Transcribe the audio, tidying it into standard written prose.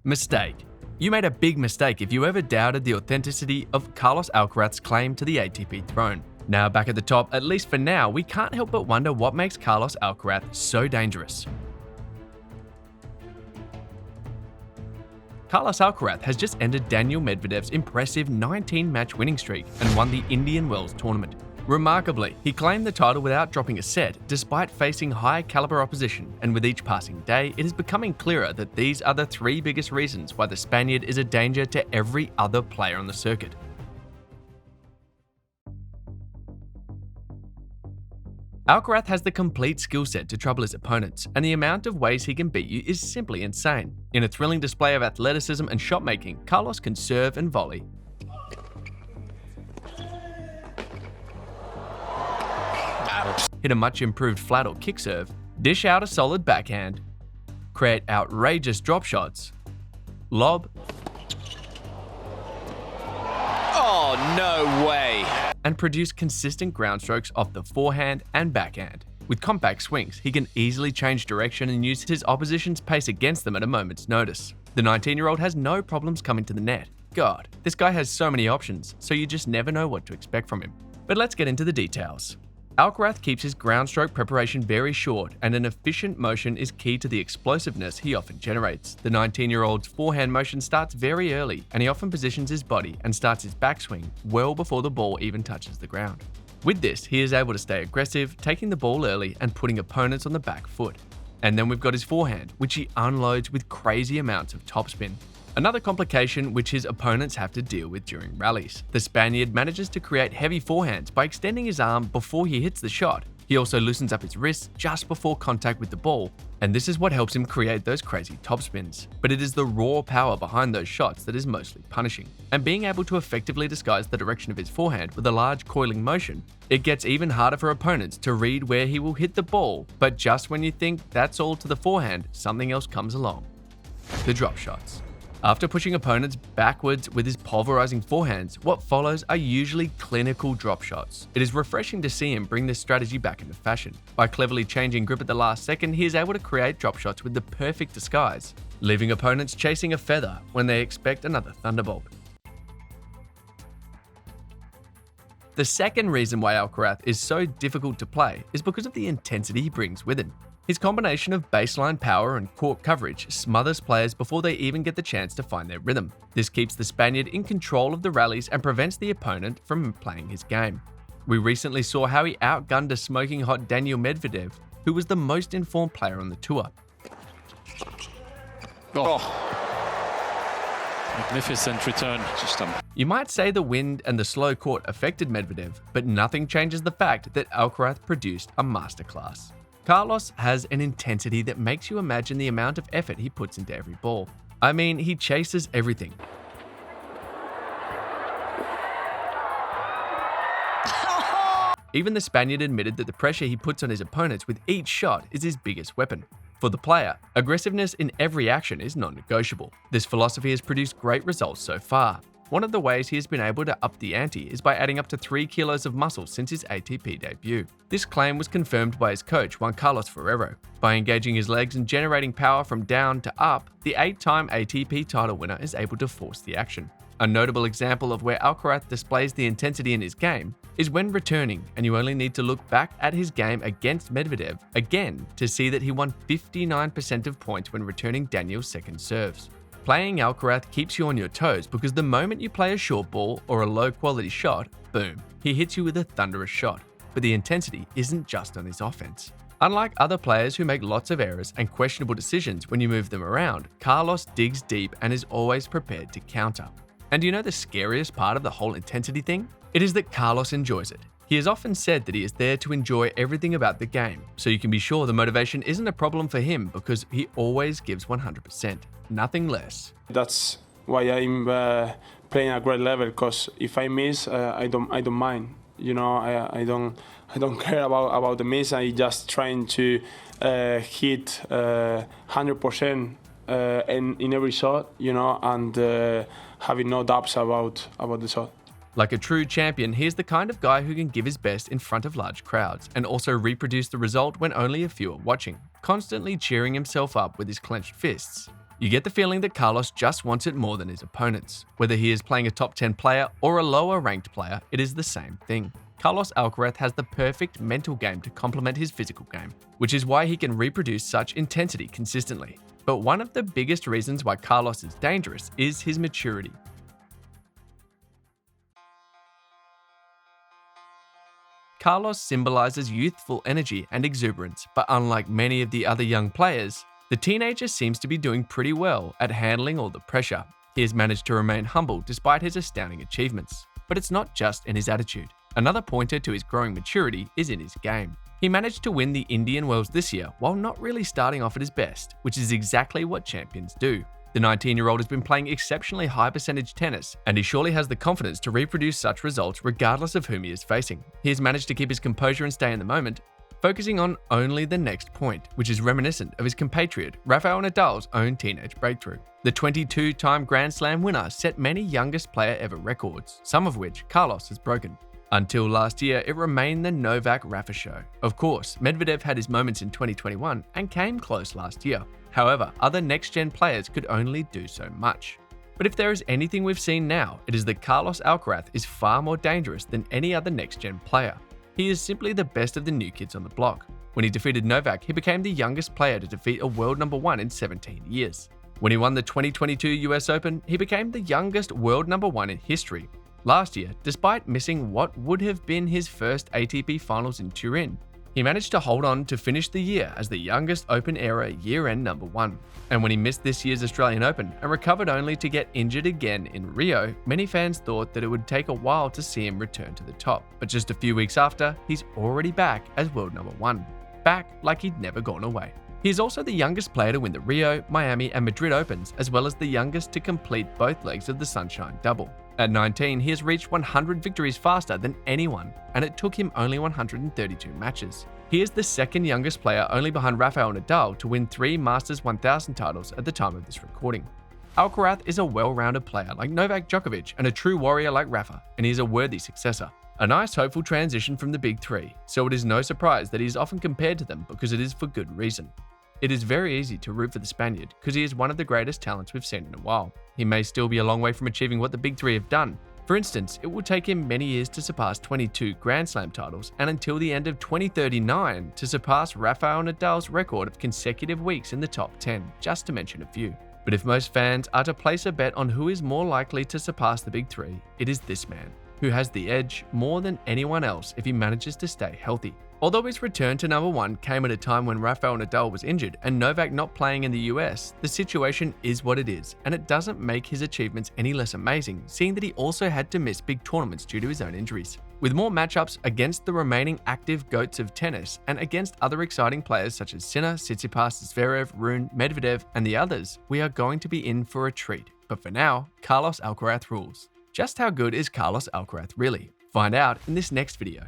Mistake. You made a big mistake if you ever doubted the authenticity of Carlos Alcaraz's claim to the ATP throne. Now back at the top, at least for now, we can't help but wonder what makes Carlos Alcaraz so dangerous. Carlos Alcaraz has just ended Daniil Medvedev's impressive 19-match winning streak and won the Indian Wells tournament. Remarkably, he claimed the title without dropping a set, despite facing high-caliber opposition, and with each passing day, it is becoming clearer that these are the three biggest reasons why the Spaniard is a danger to every other player on the circuit. Alcaraz has the complete skill set to trouble his opponents, and the amount of ways he can beat you is simply insane. In a thrilling display of athleticism and shot-making, Carlos can serve and volley, hit a much improved flat or kick serve, dish out a solid backhand, create outrageous drop shots, lob, oh no way, and produce consistent ground strokes off the forehand and backhand. With compact swings, he can easily change direction and use his opposition's pace against them at a moment's notice. The 19-year-old has no problems coming to the net. God, this guy has so many options, so you just never know what to expect from him. But let's get into the details. Alcaraz keeps his ground stroke preparation very short, and an efficient motion is key to the explosiveness he often generates. The 19-year-old's forehand motion starts very early, and he often positions his body and starts his backswing well before the ball even touches the ground. With this, he is able to stay aggressive, taking the ball early and putting opponents on the back foot. And then we've got his forehand, which he unloads with crazy amounts of topspin. Another complication which his opponents have to deal with during rallies. The Spaniard manages to create heavy forehands by extending his arm before he hits the shot. He also loosens up his wrists just before contact with the ball, and this is what helps him create those crazy topspins. But it is the raw power behind those shots that is mostly punishing. And being able to effectively disguise the direction of his forehand with a large coiling motion, it gets even harder for opponents to read where he will hit the ball, but just when you think that's all to the forehand, something else comes along. The drop shots. After pushing opponents backwards with his pulverizing forehands, what follows are usually clinical drop shots. It is refreshing to see him bring this strategy back into fashion. By cleverly changing grip at the last second, he is able to create drop shots with the perfect disguise, leaving opponents chasing a feather when they expect another thunderbolt. The second reason why Alcaraz is so difficult to play is because of the intensity he brings with him. His combination of baseline power and court coverage smothers players before they even get the chance to find their rhythm. This keeps the Spaniard in control of the rallies and prevents the opponent from playing his game. We recently saw how he outgunned a smoking hot Daniil Medvedev, who was the most informed player on the tour. Magnificent return. You might say the wind and the slow court affected Medvedev, but nothing changes the fact that Alcaraz produced a masterclass. Carlos has an intensity that makes you imagine the amount of effort he puts into every ball. I mean, he chases everything. Even the Spaniard admitted that the pressure he puts on his opponents with each shot is his biggest weapon. For the player, aggressiveness in every action is non-negotiable. This philosophy has produced great results so far. One of the ways he has been able to up the ante is by adding up to 3 kilos of muscle since his ATP debut. This claim was confirmed by his coach, Juan Carlos Ferrero. By engaging his legs and generating power from down to up, the 8-time ATP title winner is able to force the action. A notable example of where Alcaraz displays the intensity in his game is when returning, and you only need to look back at his game against Medvedev again to see that he won 59% of points when returning Daniil's second serves. Playing Alcaraz keeps you on your toes because the moment you play a short ball or a low-quality shot, boom, he hits you with a thunderous shot. But the intensity isn't just on his offense. Unlike other players who make lots of errors and questionable decisions when you move them around, Carlos digs deep and is always prepared to counter. And do you know the scariest part of the whole intensity thing? It is that Carlos enjoys it. He has often said that he is there to enjoy everything about the game, so you can be sure the motivation isn't a problem for him because he always gives 100%, nothing less. That's why I'm playing at great level, because if I miss, I don't mind. You know, I don't care about the miss. I just trying to hit 100% in every shot, you know, and having no doubts about the shot. Like a true champion, he is the kind of guy who can give his best in front of large crowds and also reproduce the result when only a few are watching, constantly cheering himself up with his clenched fists. You get the feeling that Carlos just wants it more than his opponents. Whether he is playing a top 10 player or a lower ranked player, it is the same thing. Carlos Alcaraz has the perfect mental game to complement his physical game, which is why he can reproduce such intensity consistently. But one of the biggest reasons why Carlos is dangerous is his maturity. Carlos symbolizes youthful energy and exuberance, but unlike many of the other young players, the teenager seems to be doing pretty well at handling all the pressure. He has managed to remain humble despite his astounding achievements. But it's not just in his attitude. Another pointer to his growing maturity is in his game. He managed to win the Indian Wells this year while not really starting off at his best, which is exactly what champions do. The 19-year-old has been playing exceptionally high percentage tennis, and he surely has the confidence to reproduce such results regardless of whom he is facing. He has managed to keep his composure and stay in the moment, focusing on only the next point, which is reminiscent of his compatriot Rafael Nadal's own teenage breakthrough. The 22-time Grand Slam winner set many youngest player ever records, some of which Carlos has broken. Until last year, it remained the Novak-Rafa show. Of course, Medvedev had his moments in 2021 and came close last year. However, other next-gen players could only do so much. But if there is anything we've seen now, it is that Carlos Alcaraz is far more dangerous than any other next-gen player. He is simply the best of the new kids on the block. When he defeated Novak, he became the youngest player to defeat a world number 1 in 17 years. When he won the 2022 US Open, he became the youngest world number 1 in history. Last year, despite missing what would have been his first ATP Finals in Turin, he managed to hold on to finish the year as the youngest Open-era year-end number 1. And when he missed this year's Australian Open and recovered only to get injured again in Rio, many fans thought that it would take a while to see him return to the top. But just a few weeks after, he's already back as world number 1. Back like he'd never gone away. He is also the youngest player to win the Rio, Miami, and Madrid Opens, as well as the youngest to complete both legs of the Sunshine Double. At 19, he has reached 100 victories faster than anyone, and it took him only 132 matches. He is the second youngest player, only behind Rafael Nadal, to win 3 Masters 1000 titles at the time of this recording. Alcaraz is a well-rounded player like Novak Djokovic and a true warrior like Rafa, and he is a worthy successor. A nice hopeful transition from the big three, so it is no surprise that he is often compared to them because it is for good reason. It is very easy to root for the Spaniard because he is one of the greatest talents we've seen in a while. He may still be a long way from achieving what the big three have done. For instance, it will take him many years to surpass 22 Grand Slam titles and until the end of 2039 to surpass Rafael Nadal's record of consecutive weeks in the top 10, just to mention a few. But if most fans are to place a bet on who is more likely to surpass the big three, it is this man, who has the edge more than anyone else if he manages to stay healthy. Although his return to number 1 came at a time when Rafael Nadal was injured and Novak not playing in the US, the situation is what it is, and it doesn't make his achievements any less amazing, seeing that he also had to miss big tournaments due to his own injuries. With more matchups against the remaining active GOATs of tennis and against other exciting players such as Sinner, Tsitsipas, Zverev, Rune, Medvedev, and the others, we are going to be in for a treat. But for now, Carlos Alcaraz rules. Just how good is Carlos Alcaraz really? Find out in this next video.